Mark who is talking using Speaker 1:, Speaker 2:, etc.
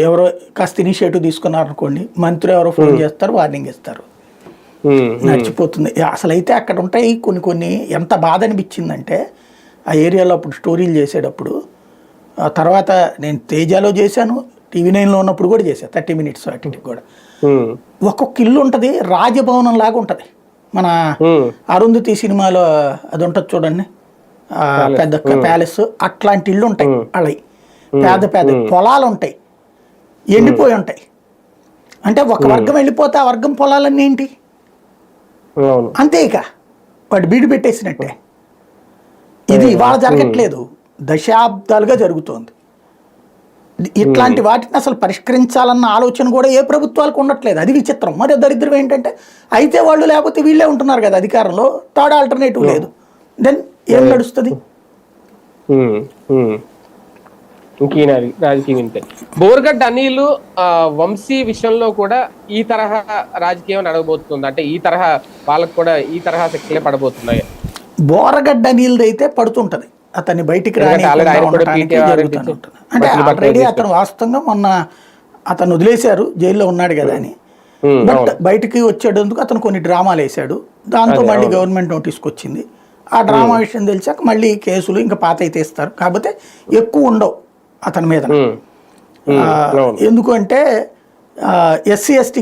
Speaker 1: ఎవరో కాస్త ఇనిషియేటివ్ తీసుకున్నారనుకోండి, మంత్రి ఎవరో ఫోన్ చేస్తారు, వార్నింగ్ ఇస్తారు, నడిచిపోతుంది. అసలు అయితే అక్కడ ఉంటాయి కొన్ని కొన్ని. ఎంత బాధ అనిపించిందంటే ఆ ఏరియాలో అప్పుడు స్టోరీలు చేసేటప్పుడు, ఆ తర్వాత నేను తేజాలో చేశాను, TV9లో ఉన్నప్పుడు కూడా చేశాను 30 minutes వాటికి కూడా. ఒక్కొక్క ఇల్లు ఉంటుంది, రాజభవనం లాగా ఉంటుంది. మన అరుంధతి సినిమాలో అది ఉంటుంది చూడండి, పెద్ద ప్యాలెస్, అట్లాంటి ఇల్లు ఉంటాయి వాళ్ళవి. పేద పేద పొలాలు ఉంటాయి, ఎండిపోయి ఉంటాయి. అంటే ఒక వర్గం వెళ్ళిపోతే ఆ వర్గం పొలాలన్నీ ఏంటి అంతే, ఇక వాడు బీడు పెట్టేసినట్టే. ఇది ఇవాళ జరగట్లేదు, దశాబ్దాలుగా జరుగుతోంది. ఇట్లాంటి వాటిని అసలు పరిష్కరించాలన్న ఆలోచన కూడా ఏ ప్రభుత్వాలకు ఉండట్లేదు. అది విచిత్రం. మరి దరిద్రం ఏంటంటే అయితే వాళ్ళు లేకపోతే వీళ్ళే ఉంటున్నారు కదా అధికారంలో, థర్డ్ ఆల్టర్నేటివ్ లేదు. దెన్ ఏం నడుస్తుంది?
Speaker 2: ఇంకీనాది రాజకీయం ఇంతే. బోర్గడ్డ అనిల్ వంశీ విషయంలో కూడా ఈ తరహా రాజకీయం నడవబోతుంది. అంటే ఈ తరహా వాళ్ళకు కూడా ఈ తరహా శక్తులే పడబోతున్నాయి.
Speaker 1: బోరగడ్డ అనిల్ది అయితే పడుతుంటది, అతన్ని బయటికి రాని అంటే ఆల్రెడీ అతను వాస్తవంగా మొన్న అతను వదిలేశారు, జైల్లో ఉన్నాడు కదా అని. బట్ బయటికి వచ్చేటందుకు అతను కొన్ని డ్రామాలు వేశాడు, దాంతో మళ్ళీ గవర్నమెంట్ నోటీస్కి వచ్చింది. ఆ డ్రామా విషయం తెలిసాక మళ్ళీ కేసులు ఇంకా పాత అయితే ఇస్తారు, కాకపోతే ఎక్కువ ఉండవు అతని మీద. ఎందుకు అంటే SC ST